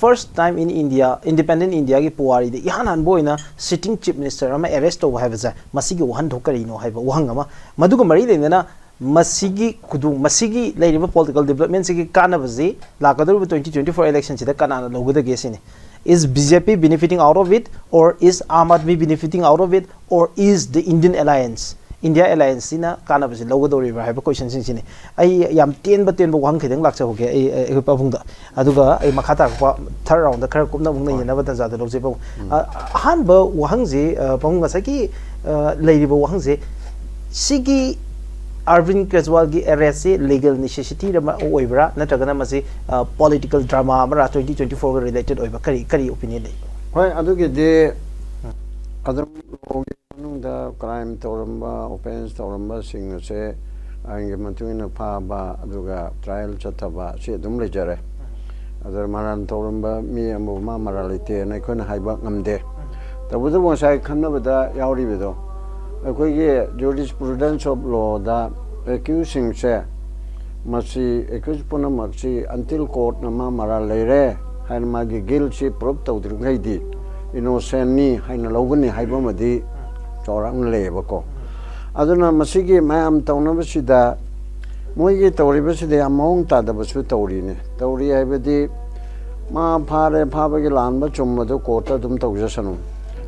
first time in India, independent India ki puwari de ihan han boy na sitting chief minister ama arrest over have za masigi wahan dhokari no have wahang ama maduga mari de na masigi kudu masigi lay political development sigi kana bazi lakaduru 2024 election sida kana loguda gesine. Is BJP benefiting out of it, or is Aam Aadmi benefiting out of it, or is the Indian alliance, India alliance ina kana basi logo do river have question sing sini. Ay yam ten wang kidang laksa hoke ay pabungda. Aduga ay makata pa third round the kar kumna bungna yana batan zada log jepo. Han ba wang je pabunga saki lady ba wang je sigi 𝗔𝗡𝗩𝗢𝗢 𝗙𝗢𝗡𝗠 arrest legal necessity rama oibra natragana masi political drama amara 2024 related oiba kari opinion lei hoi adugi de adam logi manungda crime toramba offense toramba sing se ange mantuna phaba aduga trial chataba se dum lejare adar maran toramba mi amu ma maralite na khona haiba ngamde tabudu bonsai khanabada yauri bedo jurisprudence of law da accusing se masi accuse puna maxi until court nama mara leire hain magi guilt si prove tawdir ngai di innocent ni hain logani haiba madi chorang leba ko aduna masigi mayam tawna basida moigi tawri basida among ta da basu tawri ne tawri haibadi ma phare phabagi lanba chumma do court dum tawjasanu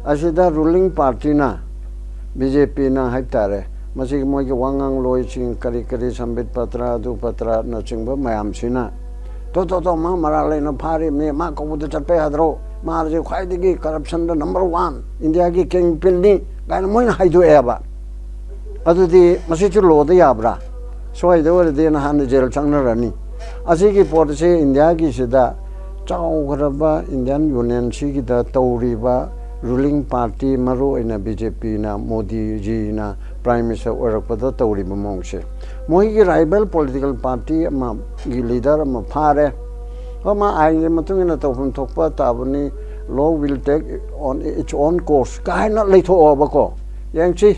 asida ruling party na BJP na haitare masig mo ki wangang loi ching kari sambit patra du patra na chingba mayam sina to ma marale na phari me ma ko budu chape hadro ma je khwai digi corruption da number 1 India ki king pin ni gaina mo na haidu eba adu di masi chu lo da yabra soi de wor de na han jel changna rani asi ki port se India ki sida chaw garaba Indian Union si ki da tawri ba ruling party maru ina BJP na Modi ji na prime minister orakpada tawri bamong se moi ki rival political party ma gi leader ma phare ma ai matung ina tawfum thokpa tabani law will take on its own course kaina leitho oba ko yang chi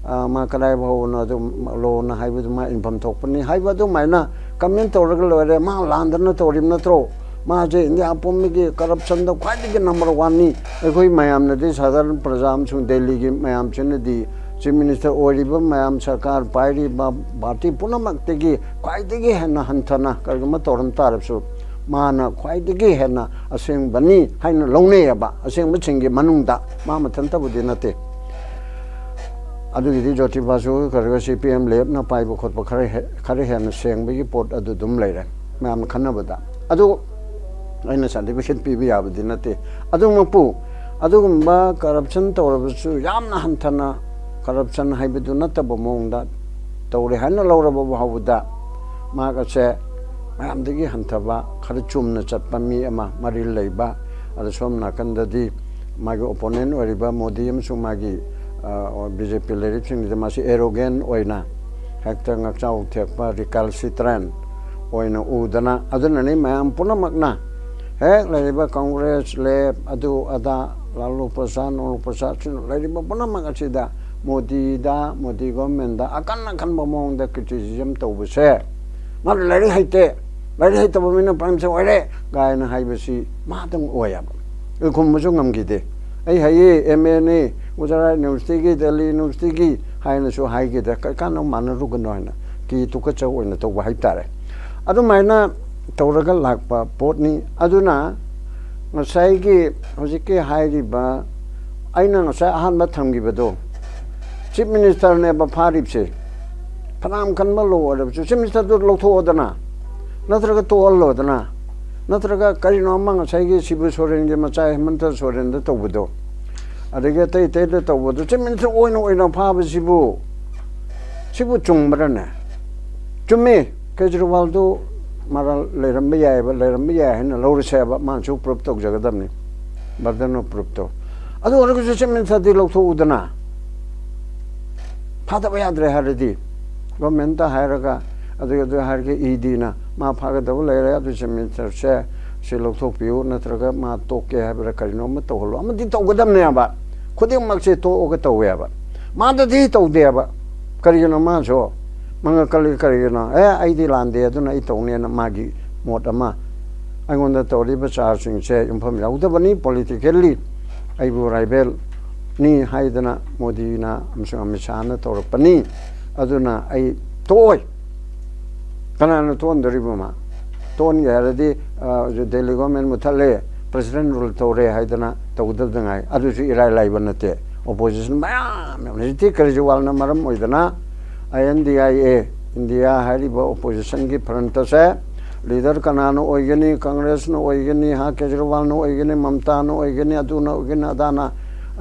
ma kadai bho na do law na haibu ma inform thokpani haibu do mai na comment tawraga lore ma landana tawrim na tro माजे India पुम्मी की corruption तो quite के number 1 नी कोई ma'am ने दी साधारण प्रजाम छु दिल्ली की ma'am ने दी चीफ मिनिस्टर ओरिब मैम सरकार पाइरी पार्टी पुनमक की क्वाइट की है ना हंथना करगम तोरन तारसु माना क्वाइट की है ना असेंग बनी हाइन लौने बा असेंग मछिंगे मनुंगदा मा मथन तबुदि नते अदुगी जोति बासु करगा सीपीएम लेब ना पाइब खोत खरे है ना सेंग बगी पोट अदु दुम लेरे मैम खनबदा अदु aina certificate pibi abdi nate adumpu adugumba corruption tawrabusu yamna hanthana corruption haibedu nataba mongda tawre hanna lawraba hawda maga se mayamdagi hanthaba khara chumna chatpa mi ama mari leiba adu somna kandadi magi opponent oriba Modi amsu magi BJP leadership ni masi arrogant oina hekta ngakchau thekpa recalcitrant oina udana aduna ni mayam punamakna है लड़ीबा कांग्रेस ले अदु अदा लालू प्रसाद लड़ीबा पुनः मगचिदा Modi government दा अकन बमोंग दा criticism तौबसे मार लड़ी हाइते बमिन प्राइम से ओरे गायना हाइबसी मादम ओयाब खुमबसु ngमगिदे ai हाइ एमएनए गुजरात यूनिवर्सिटी की दिल्ली यूनिवर्सिटी की हाइनसु हाइगिदे कानो मानरु गनोना की तुकचौ ओइना तौबा हाइतारे अदु माइना तौरगा Lakpa पोटनी अदुना ngasai ki hojike hairiba aina ngasa ahan ba thamgibado chief minister ne ba pharip se phanam kan ma lo ora chief minister do lotho odana natraga to allo dana natraga kari no ma ngasai ki sibu soren ge ma chai hemanta soren da tawbudo adege tai da tawbudo chief minister oina pha sibu chungbrana chumme kejriwal do मारा लेरम्बे याय है ना लौर से अब मानसु proof तो जगदम ने बर्दनो proof तो अदो और कुछ से मिन साथी लोग तो उदना फाता याद रहे हरदी गवर्नमेंट ता हायरगा अदो हायर के ईडी ना मा फागा दब ले रे अदो से मिन से लोग तो पियो नत्रगा मा तो के है करिनो म तो हलो अम दि तो गदम ने अब खुदि मक से तो ओके तो वे अब मा दि तो दे अब करिनो मा जो मंगा कली करिना आईदी लांदे अदुना इ तौने ना मागी मोट अमा ꯑꯩꯉꯣꯟꯗ ꯇꯧꯔꯤꯕ ꯆꯥꯔꯖꯁꯤꯡꯁꯦ ꯌꯨꯝꯐꯝ ꯌꯥꯎꯗꯕꯅꯤ ꯄꯣꯂꯤꯇꯤꯀꯦꯜꯂꯤ ꯑꯩꯕꯨ ꯔꯥꯏꯕꯦꯜꯅꯤ ꯍꯥꯏꯗꯅ ꯃꯣꯗꯤꯅ ꯑꯃꯁꯨꯡ ꯑꯃꯤꯠ ꯁꯥꯍꯅ ꯇꯧꯔꯛꯄꯅꯤ ꯑꯗꯨꯅ ꯑꯩ ꯇꯣꯛꯑꯣꯏ ꯀꯅꯥꯅ ꯇꯣꯛꯍꯟꯗꯣꯔꯤꯕ ꯃꯥ ꯇꯣꯛꯍꯟꯒꯦ ꯍꯥꯏꯔꯗꯤ ꯗꯦꯜꯂꯤ ꯒꯣꯔꯃꯦꯟ ꯃꯨꯠꯊꯠꯂꯦ ꯄ꯭ꯔꯁꯤꯗꯦꯟ ꯔꯨꯜ ꯇꯧꯔꯦ ꯍꯥꯏꯗꯅ ꯇꯧꯒꯗꯕꯉꯥꯏ ꯑꯗꯨꯁꯨ ꯏꯔꯥꯏ ꯂꯥꯏꯕ ꯅꯠꯇꯦ ꯑꯣꯄꯣꯖꯤꯁꯟ ꯃꯌꯥꯝ ꯍꯧꯖꯤꯛꯇꯤ ꯀꯦꯖ꯭ꯔꯤꯋꯥꯜꯅ ꯃꯔꯝ ꯑꯣꯏꯗꯅ INDIA ꯏꯟꯗꯤꯌꯥ ꯍꯥꯏꯔꯤꯕ ꯑꯣꯄꯣꯖꯤꯁꯟꯒꯤ ꯐ꯭ꯔꯟꯇꯁꯦ ꯂꯤꯗꯔ ꯀꯅꯥꯅ ꯑꯣꯏꯒꯅꯤ ꯀꯪꯒ꯭ꯔꯦꯁꯅ ꯑꯣꯏꯒꯅꯤ ꯀꯦꯖ꯭ꯔꯤꯋꯥꯜꯅ ꯑꯣꯏꯒꯅꯤ ꯃꯝꯇꯥꯅ ꯑꯣꯏꯒꯅꯤ ꯑꯗꯨꯅ ꯑꯣꯏꯒꯅꯤ ꯑꯗꯥꯅ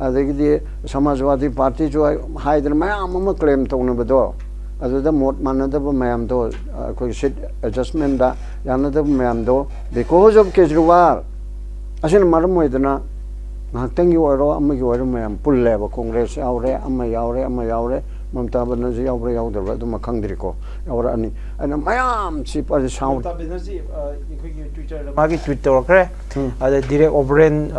ꯑꯗꯒꯤꯗꯤ ꯁꯃꯥꯖꯋꯥꯗꯤ ꯄꯥꯔꯇꯤꯁꯨ ꯍꯥꯏꯗꯅ ꯃꯌꯥꯝ ꯑꯃ ꯀ꯭ꯂꯦꯝ ꯇꯧꯅꯕꯗꯣ ꯑꯗꯨꯗ ꯃꯣꯠ ꯃꯥꯟꯅꯗꯕ ꯃꯌꯥꯝꯗꯣ ꯑꯩꯈꯣꯏꯒꯤ ꯁꯤꯠ ꯑꯦꯗꯖꯁꯃꯦꯟꯗ ꯌꯥꯅꯗꯕ ꯃꯌꯥꯝꯗꯣ ꯕꯤꯀꯣꯖ ꯑꯣꯐ ꯀꯦꯖ꯭ꯔꯤꯋꯥꯜ ꯑꯁꯤꯅ ꯃꯔꯝ ꯑꯣꯏꯗꯅ ꯉꯥꯏꯍꯥꯛꯇꯪꯒꯤ ꯑꯣꯏꯔꯣ ꯑꯃꯒꯤ ꯑꯣꯏꯔꯣ ꯃꯌꯥꯝ ꯄꯨꯜꯂꯦꯕ ꯀꯣꯡꯒ꯭ꯔꯦꯁ ꯌꯥꯎꯔꯦ ꯑꯃ ꯌꯥꯎꯔꯦ ꯃꯃꯇꯥ ꯕꯦꯅꯔꯖꯤ ꯌꯥꯎꯕ꯭ꯔꯥ ꯌꯥꯎꯗꯕ꯭ꯔꯥ ꯑꯗꯨꯃ ꯈꯪꯗ꯭ꯔꯤꯀꯣ ꯌꯥꯎꯔꯛꯑꯅꯤ ꯑꯩꯅ ꯃꯌꯥꯝꯁꯤ ꯁꯥꯎꯟ ꯃꯃꯇꯥ ꯕꯦꯅꯔꯖꯤ ꯑꯩꯈꯣꯏꯒꯤ ꯇ꯭ꯋꯤꯇꯔꯗ ꯃꯥꯒꯤ ꯇ꯭ꯋꯤꯠ ꯇꯧꯔꯛꯈ꯭ꯔꯦ ꯑꯗ ꯗꯤꯔꯦꯛ ꯑꯣꯕꯔꯦꯟ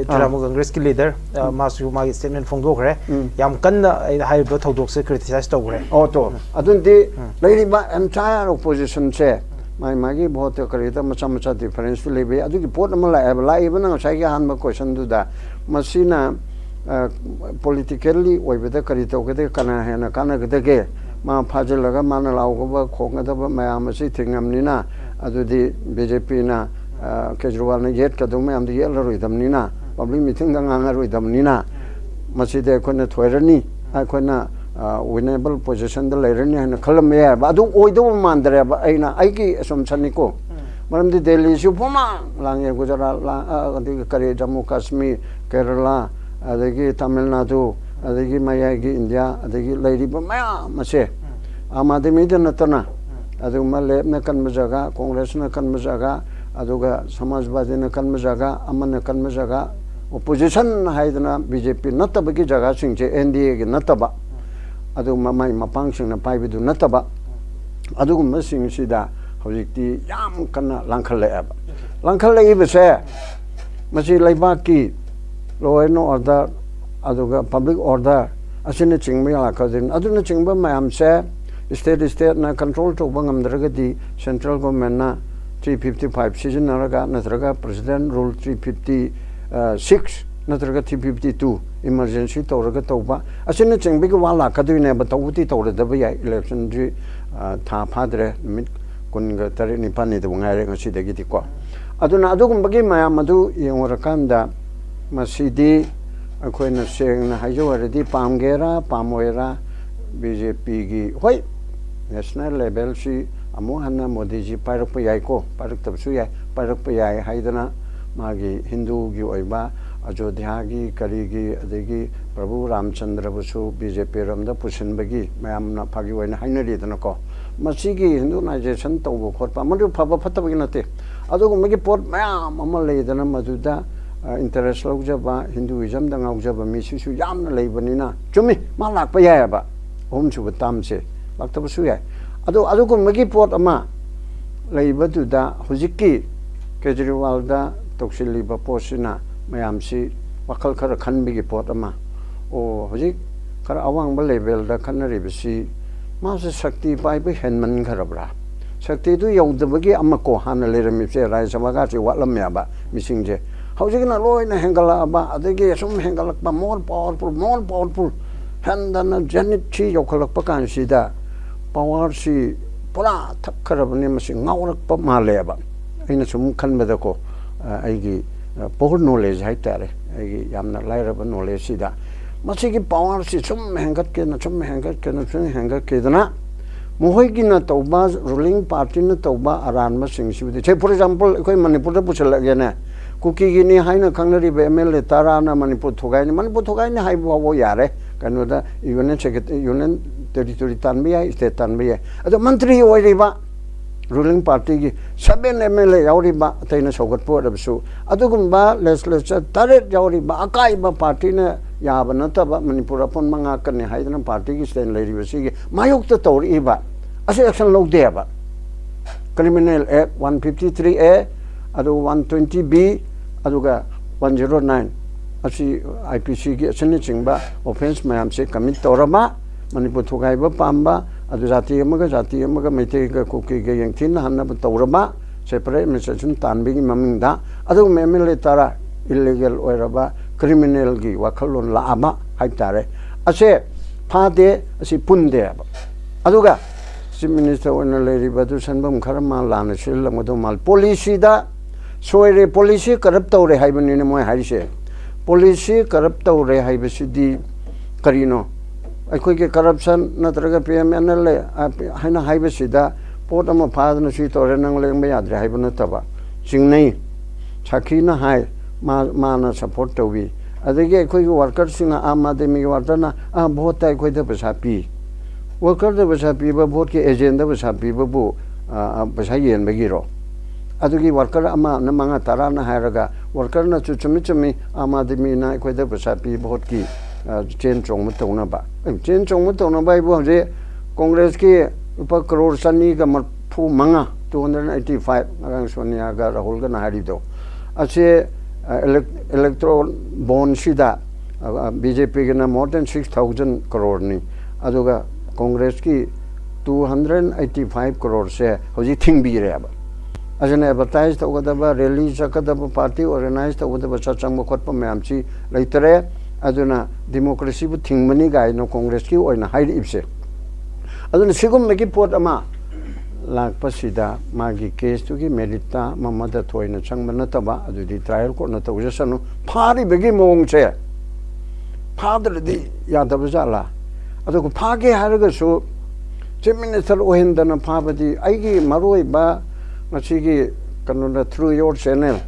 ꯇ꯭ꯔꯥꯏꯕꯦꯜ ꯀꯪꯒ꯭ꯔꯦꯁꯀꯤ ꯂꯤꯗꯔ ꯃꯥꯁꯨ ꯃꯥꯒꯤ ꯁ꯭ꯇꯦꯠꯃꯦꯟ ꯐꯣꯡꯗꯣꯛꯈ꯭ꯔꯦ ꯌꯥꯝ ꯀꯟꯅ ꯑꯩꯅ ꯍꯥꯏꯔꯤꯕ ꯊꯧꯗꯣꯛꯁꯦ ꯀ꯭ꯔꯤꯇꯤꯁꯥꯏꯖ ꯇꯧꯈ꯭ꯔꯦ ꯇꯣ ꯑꯗꯨꯗꯤ ꯂꯩꯔꯤꯕ ꯑꯦꯟꯇꯥꯌꯔ ꯑꯣꯄꯣꯖꯤꯁꯟꯁꯦ ꯃꯥꯒꯤ ꯚꯣꯠꯇ ꯀꯔꯤꯗ ꯃꯆꯥ ꯗꯤꯐꯔꯦꯟꯁꯇꯨ ꯂꯩꯕ ꯌꯥꯏ ꯑꯗꯨꯒꯤ ꯄꯣꯠ ꯑꯃ ꯂꯥꯛꯏꯕꯅ ꯉꯁꯥꯏꯒꯤ ꯑꯍꯥꯟꯕ ꯀꯣꯏꯁꯟꯗꯨꯗ ꯃꯁꯤꯅ ꯄꯣꯂꯤꯇꯤꯀꯦꯜꯂꯤ ꯑꯣꯏꯕꯗ ꯀꯔꯤ ꯇꯧꯒꯗꯒꯦ ꯀꯅꯥ ꯍꯦꯟꯅ ꯀꯥꯟꯅꯒꯗꯒꯦ ꯃꯥ ꯐꯥꯖꯤꯜꯂꯒ ꯃꯥꯅ ꯂꯥꯎꯒꯕ ꯈꯣꯡꯒꯗꯕ ꯃꯌꯥꯝ ꯑꯁꯤ ꯊꯤꯡꯉꯝꯅꯤꯅ ꯑꯗꯨꯗꯤ BJPꯅ ꯀꯦꯖ꯭ꯔꯤꯋꯥꯜꯅ ꯌꯦꯠꯀꯗꯧꯕ ꯃꯌꯥꯝꯗꯨ ꯌꯦꯠꯂꯔꯣꯏꯗꯕꯅꯤꯅ ꯄꯕ꯭ꯂꯤꯛ ꯃꯤꯇꯤꯡꯗ ꯉꯥꯡꯉꯔꯣꯏꯗꯕꯅꯤꯅ ꯃꯁꯤꯗꯤ ꯑꯩꯈꯣꯏꯅ ꯊꯣꯏꯔꯅꯤ ꯑꯩꯈꯣꯏꯅ ꯋꯤꯅꯦꯕꯜ ꯄꯣꯖꯤꯁꯟꯗ ꯂꯩꯔꯅꯤ ꯍꯥꯏꯅ ꯈꯜꯂꯝꯕ ꯌꯥꯏꯕ ꯑꯗꯨ ꯑꯣꯏꯗꯧꯕ ꯃꯥꯟꯗ꯭ꯔꯦꯕ ꯑꯩꯒꯤ ꯑꯁꯨꯝꯁꯟꯅꯤꯀꯣ ꯃꯔꯝꯗꯤ ꯗꯦꯜꯂꯤꯁꯨ ꯄꯨꯝꯅꯃꯛ ꯂꯥꯡꯉꯦ ꯒꯨꯖꯔꯥꯠ ꯑꯗꯒꯤ ꯀꯔꯤ ꯖꯝꯃꯨ ꯀꯥꯁꯃꯤꯔ ꯀꯦꯔꯂꯥ ꯑꯗꯒꯤ ꯇꯥꯃꯤꯜ ꯅꯥꯗꯨ ꯑꯗꯒꯤ ꯃꯌꯥꯏꯒꯤ ꯏꯟꯗꯤꯌꯥ ꯑꯗꯒꯤ ꯂꯩꯔꯤꯕ ꯃꯌꯥꯝ ꯑꯁꯦ ꯑꯥꯝ ꯑꯥꯗꯃꯤꯗ ꯅꯠꯇꯅ ꯑꯗꯨꯒꯨꯝꯕ ꯂꯦꯞꯅ ꯀꯟꯕ ꯖꯒꯥ ꯀꯣꯡꯒ꯭ꯔꯦꯁꯅ ꯀꯟꯕ ꯖꯒꯥ ꯑꯗꯨꯒ ꯁꯃꯥꯖꯋꯥꯗꯤꯅ ꯀꯟꯕ ꯖꯒꯥ ꯑꯃꯅ ꯀꯟꯕ ꯖꯒꯥ ꯑꯣꯄꯣꯖꯤꯁꯟ ꯍꯥꯏꯗꯅ BJP ꯅꯠꯇꯕꯒꯤ ꯖꯒꯥꯁꯤꯡꯁꯦ NDAꯒꯤ ꯅꯠꯇꯕ ꯑꯗꯨꯒꯨꯝꯕ ꯃꯥꯏ ꯃꯄꯥꯡꯁꯤꯡꯅ ꯄꯥꯏꯕꯗꯨ ꯅꯠꯇꯕ ꯑꯗꯨꯒꯨꯝꯕꯁꯤꯡꯁꯤꯗ ꯍꯧꯖꯤꯛꯇꯤ ꯌꯥꯝ ꯀꯟꯅ ꯂꯥꯡꯈꯠꯂꯛꯑꯦꯕ ꯂꯥꯡꯈꯠꯂꯛꯏꯕꯁꯦ ꯃꯁꯤ ꯂꯩꯕꯥꯛꯀꯤ ꯂꯣ ꯑꯦꯟ ꯑꯣꯔꯗꯔ ꯑꯗꯨꯒ ꯄꯕ꯭ꯂꯤꯛ ꯑꯣꯔꯗꯔ ꯑꯁꯤꯅꯆꯤꯡꯕ ꯌꯥꯔꯛꯀꯗꯣꯏꯅꯤ ꯑꯗꯨꯅꯆꯤꯡꯕ ꯃꯌꯥꯝꯁꯦ ꯏꯁꯇꯦꯠꯅ ꯀꯟꯇ꯭ꯔꯣꯜ ꯇꯧꯕ ꯉꯝꯗ꯭ꯔꯒꯗꯤ ꯁꯦꯟꯇ꯭ꯔꯦꯜ ꯒꯣꯔꯃꯦꯟꯅ 355 ꯁꯤꯖꯤꯟꯅꯔꯒ ꯅꯠꯇ꯭ꯔꯒ ꯄ꯭ꯔꯁꯤꯗꯦꯟ ꯔꯨꯜ 356 ꯅꯠꯇ꯭ꯔꯒ 352 ꯏꯃꯔꯖꯦꯟꯁꯤ ꯇꯧꯔꯒ ꯇꯧꯕ ꯑꯁꯤꯅꯆꯤꯡꯕꯒꯤ ꯋꯥ ꯂꯥꯛꯀꯗꯣꯏꯅꯦꯕ ꯇꯧꯕꯗꯤ ꯇꯧꯔꯗꯕ ꯌꯥꯏ ꯏꯂꯦꯛꯁꯟꯁꯤ ꯊꯥ ꯐꯥꯗ꯭ꯔꯦ ꯅꯨꯃꯤꯠ 19 ꯅꯤꯄꯥꯜꯅꯤꯗꯕꯨ ꯉꯥꯏꯔꯦ ꯉꯁꯤꯗꯒꯤꯗꯤꯀꯣ ꯑꯗꯨꯅ ꯑꯗꯨꯒꯨꯝꯕꯒꯤ ꯃꯌꯥꯝ ꯑꯗꯨ ꯌꯦꯡꯉꯨꯔꯀꯥꯟꯗ ꯃꯁꯤꯗꯤ ꯑꯩꯈꯣꯏꯅ ꯁꯦꯡꯅ ꯍꯥꯏꯖꯧ ꯍꯥꯏꯔꯗꯤ ꯄꯥꯝꯒꯦꯔꯥ ꯄꯥꯝꯃꯣꯏꯔꯥ BJPꯒꯤ ꯍꯣꯏ ꯅꯦꯁꯅꯦꯜ ꯂꯦꯚꯦꯜꯁꯤ ꯑꯃꯨꯛ ꯍꯟꯅ ꯃꯣꯗꯤꯖꯤ ꯄꯥꯏꯔꯛꯄ ꯌꯥꯏꯀꯣ ꯄꯥꯏꯔꯛꯇꯕꯁꯨ ꯌꯥꯏ ꯄꯥꯏꯔꯛꯄ ꯌꯥꯏ ꯍꯥꯏꯗꯅ ꯃꯥꯒꯤ ꯍꯤꯟꯗꯨꯒꯤ ꯑꯣꯏꯕ ꯑꯌꯣꯙ꯭ꯌꯥꯒꯤ ꯀꯔꯤꯒꯤ ꯑꯗꯒꯤ ꯄ꯭ꯔꯚꯨ ꯔꯥꯝꯆꯟꯗ꯭ꯔꯕꯨꯁꯨ BJP ꯔꯣꯝꯗ ꯄꯨꯁꯤꯟꯕꯒꯤ ꯃꯌꯥꯝꯅ ꯐꯥꯒꯤ ꯑꯣꯏꯅ ꯍꯥꯏꯅꯔꯤꯗꯅꯀꯣ ꯃꯁꯤꯒꯤ ꯍꯤꯟꯗꯨꯅꯥꯏꯖꯦꯁꯟ ꯇꯧꯕ ꯈꯣꯠꯄ ꯃꯗꯨ ꯐꯕ ꯐꯠꯇꯕꯒꯤ ꯅꯠꯇꯦ ꯑꯗꯨꯒꯨꯝꯕꯒꯤ ꯄꯣꯠ ꯃꯌꯥꯝ ꯑꯃ ꯂꯩꯗꯅ ꯃꯗꯨꯗ ꯏꯟꯇꯔꯦꯁ ꯂꯧꯖꯕ ꯍꯤꯟꯗꯨꯏꯖꯝꯗ ꯉꯥꯎꯖꯕ ꯃꯤꯁꯤꯁꯨ ꯌꯥꯝꯅ ꯂꯩꯕꯅꯤ나 ꯆꯨꯝꯃꯤ ꯃꯥ ꯂꯥꯛꯄ ꯌꯥꯏꯑꯕ ꯑꯍꯨꯝꯁꯨꯕ ꯇꯥꯝꯁꯦ ꯂꯥꯛꯇꯕꯁꯨ ꯌꯥꯏ ꯑꯗꯨꯒꯨꯝꯕꯒꯤ ꯄꯣꯠ ꯑꯃ ꯂꯩꯕꯗꯨꯗ ꯍꯧꯖꯤꯛꯀꯤ ꯀꯦꯖ꯭ꯔꯤꯋꯥꯜꯗ ꯇꯧꯁꯤꯜꯂꯤꯕ ꯄꯣꯠꯁꯤꯅ ꯃꯌꯥꯝꯁꯤ ꯋꯥꯈꯜ ꯈꯔ ꯈꯟꯕꯒꯤ ꯄꯣꯠ ꯑꯃ ꯍꯧꯖꯤꯛ ꯈꯔ ꯑꯋꯥꯡꯕ ꯂꯦꯚꯦꯜꯗ ꯈꯟꯅꯔꯤꯕꯁꯤ ꯃꯥꯁꯦ ꯁꯛꯇꯤ ꯄꯥꯏꯕ ꯍꯦꯟꯃꯟꯈ꯭ꯔꯕ꯭ꯔꯥ ꯁꯛꯇꯤꯗꯨ ꯌꯧꯗꯕꯒꯤ ꯑꯃꯀꯣ ꯍꯥꯟꯅ ꯂꯩꯔꯝꯃꯤꯕꯁꯦ ꯔꯥꯖ꯭ꯌ ꯁꯚꯥꯒꯁꯦ ꯋꯥꯠꯂꯝꯃꯦꯕ ꯃꯤꯁꯤꯡꯁꯦ ꯍꯧꯖꯤꯛꯅ ꯂꯣꯏꯅ ꯍꯦꯟꯒꯠꯂꯛꯑꯕ ꯑꯗꯒꯤ ꯁꯨꯝ ꯍꯦꯟꯒꯠꯂꯛꯄ ꯃꯣꯔ ꯄꯥꯋꯔꯐꯨꯜ ꯍꯦꯟꯗꯅ ꯖꯦꯅꯤꯠꯁꯤ ꯌꯧꯈꯠꯂꯛꯄ ꯀꯥꯟꯁꯤꯗ ꯄꯥꯋꯔꯁꯤ ꯄꯨꯔꯥ ꯊꯛꯈ꯭ꯔꯕꯅꯤ ꯃꯁꯤ ꯉꯥꯎꯔꯛꯄ ꯃꯥꯜꯂꯦꯕ ꯑꯩꯅ ꯁꯨꯝ ꯈꯟꯕꯗꯀꯣ ꯑꯩꯒꯤ ꯄꯣꯔ ꯅꯣꯂꯦꯖ ꯍꯥꯏꯇꯥꯔꯦ ꯑꯩꯒꯤ ꯌꯥꯝꯅ ꯂꯥꯏꯔꯕ ꯅꯣꯂꯦꯖꯁꯤꯗ ꯃꯁꯤꯒꯤ ꯄꯥꯋꯔꯁꯤ ꯁꯨꯝ ꯍꯦꯟꯒꯠꯈꯤꯗꯅ ꯃꯈꯣꯏꯒꯤꯅ ꯇꯧꯕ ꯔꯨꯂꯤꯡ ꯄꯥꯔꯇꯤꯅ ꯇꯧꯕ ꯑꯔꯥꯟꯕꯁꯤꯡꯁꯤꯕꯨꯗꯤ ꯐꯣꯔ ꯑꯦꯛꯖꯥꯝꯄꯜ ꯑꯩꯈꯣꯏ ꯃꯅꯤꯄꯨꯔꯗ ꯄꯨꯁꯤꯜꯂꯛꯑꯒꯦꯅꯦ ꯀꯨꯀꯤꯒꯤꯅꯤ ꯍꯥꯏꯅ ꯈꯪꯅꯔꯤꯕ MLA ꯇꯔꯥꯅ ꯃꯅꯤꯄꯨꯔ ꯊꯨꯒꯥꯏꯅꯤ ꯍꯥꯏꯕ ꯐꯥꯎꯕ ꯌꯥꯔꯦ ꯀꯩꯅꯣꯗ ꯌꯨꯅꯤꯌꯟ ꯇꯦꯔꯤꯇꯣꯔꯤ ꯇꯥꯟꯕ ꯌꯥꯏ ꯁ꯭ꯇꯦꯠ ꯇꯥꯟꯕ ꯌꯥꯏ ꯑꯗꯣ ꯃꯟꯇ꯭ꯔꯤ ꯑꯣꯏꯔꯤꯕ ꯔꯨꯂꯤꯡ ꯄꯥꯔꯇꯤꯒꯤ 7 MLA ꯌꯥꯎꯔꯤꯕ ꯑꯇꯩꯅ ꯁꯧꯒꯠꯄ ꯑꯣꯏꯔꯕꯁꯨ ꯑꯗꯨꯒꯨꯝꯕ ꯂꯦꯖꯤꯁꯂꯦꯆꯔ 8 ꯌꯥꯎꯔꯤꯕ ꯑꯀꯥꯏꯕ ꯄꯥꯔꯇꯤꯅ ꯌꯥꯕ ꯅꯠꯇꯕ ꯃꯅꯤꯄꯨꯔ ꯑꯄꯨꯟꯕ ꯉꯥꯛꯀꯅꯤ ꯍꯥꯏꯗꯅ ꯄꯥꯔꯇꯤꯒꯤ ꯁ꯭ꯇꯦꯟ ꯂꯩꯔꯤꯕꯁꯤꯒꯤ ꯃꯥꯌꯣꯛꯇ ꯇꯧꯔꯛꯏꯕ ꯑꯁꯤ ꯑꯦꯛꯁꯟ ꯂꯧꯗꯦꯕ ꯀ꯭ꯔꯤꯃꯤꯅꯦꯜ ꯑꯦꯛ 153A ꯑꯗꯨꯒ 120B ꯑꯗꯨꯒ 109 ꯑꯁꯤ IPCꯒꯤ ꯑꯁꯤꯅꯆꯤꯡꯕ ꯑꯣꯐꯦꯟꯁ ꯃꯌꯥꯝꯁꯦ ꯀꯃꯤꯠ ꯇꯧꯔꯕ ꯃꯅꯤꯄꯨꯔ ꯊꯨꯒꯥꯏꯕ ꯄꯥꯝꯕ ꯑꯗꯨ ꯖꯥꯇꯤ ꯑꯃꯒ ꯃꯩꯇꯩꯒ ꯀꯨꯀꯤꯒ ꯌꯦꯡꯊꯤꯅꯍꯟꯅꯕ ꯇꯧꯔꯕ separate administration tanbigi mamingda adu MLA tara illegal oiraba criminal gi wakhalon laama haitare ase phade asi punde aduga chief minister oina leribadu sanbam kharama lana sillamado mal policy da soire policy corrupt tawre haibani ne moi harise policy corrupt tawre haibasidi karino akhoi ke corruption natraga PMNL haina haibasida pot ama phadna si tore nang leng me yadre haibana taba jingnai chakina hai mana support tawi adege akhoi workers singa amademi wartana bhot tai khoi da pesa pi worker da pesa pi ba bhot ke agenda pesa pi ba bu pesa yen bagi ro adugi worker ama na manga tarana hairaga worker na chu chumi amademi na khoi da pesa pi bhot ki chen chong ma tawna ba chen chong ma tawna ba bu je congress ki upa crore sani ka marfu manga 285 agang sonia ga rahul ga nahari do ache electoral bond sida BJP ga na more than 6000 crore ni aduga congress ki 285 crore se hoji thing bi re ba ajane advertise to ga da ba release ka da party organize to ga da chang ma khot pa myam chi leitere aduna democracy bu thing mani ga no congress ki oina hairi ipse aduna sigum me ki pot ama lakpasida magi case to ki merita mamada thoina changmana taba adudi trial court na tawjasanu phari begi mong che phadr di yadab jala adu ko phage haraga so chief minister ohendana phabadi aigi maroi ba ngachigi kanuna through your channel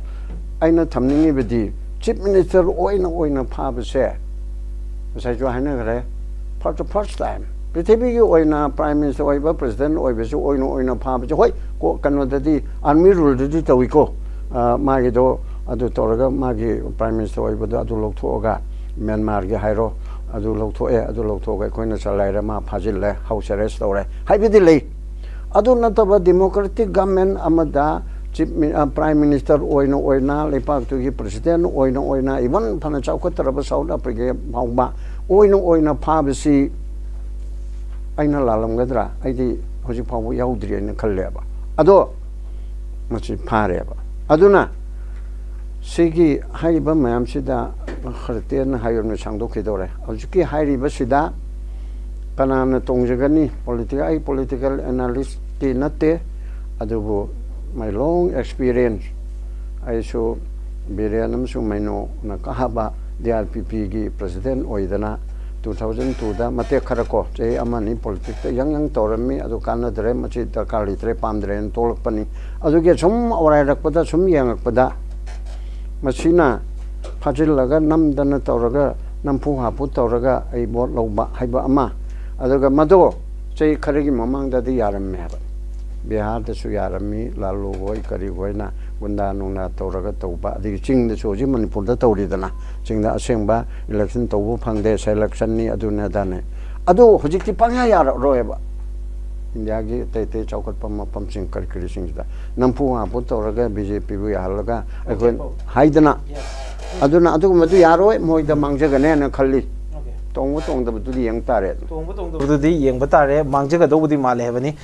aina thamningi bedi chief minister oina phabase sai jo hana gare for the first time Prithvi oina prime minister oiba president oibesu oina phabase hoi ko kanodadi army rule di tawiko magi do adu toraga magi prime minister oiba do adu lokthoga Myanmar ge hairo adu lokthoga koina chalaira ma phajille house arrest tore haibidi lei adu nataba democratic government amada chief prime minister oina lepak tu gi president oina even phana chaukataraba South Africa bangba oina phabasi aina lalam gadra aidi hoji phabu yaudri na khalleba ado machi phareba aduna sigi haiba mayam sida kharten hayurna sangdo khidore hoji hairiba sida kanana tongjagani political analyst ti natte adubu my long experience I so birianam su maino na kahaba DRPP gi president oidana 2002 da mate kharako che amani politics yang torami adu kana dre machi takali tre pamdre tolpani adu ge sum orai rakpada sum yangakpada machina phajil laga namdana toraga nampu hapu toraga ai bot loba haiba ama aduga mado che kharigi mamang da di yaram me Bihar da su yarami lalu goi kari goi na gunda nungna toraga tauba di ching da su ji manipur da tauri dana ching da asengba election taubu phangde selection ni aduna dane adu hojikti pangya yar roeba india gi te chaukat pam ching kar kri sing da nampu ha pu toraga BJP bu yalaga akon haidana aduna adu madu yaroi moi da mangjaga ne na khalli tong da bu di yang tare tong di yeng ba tare mangjaga do bu di male hebani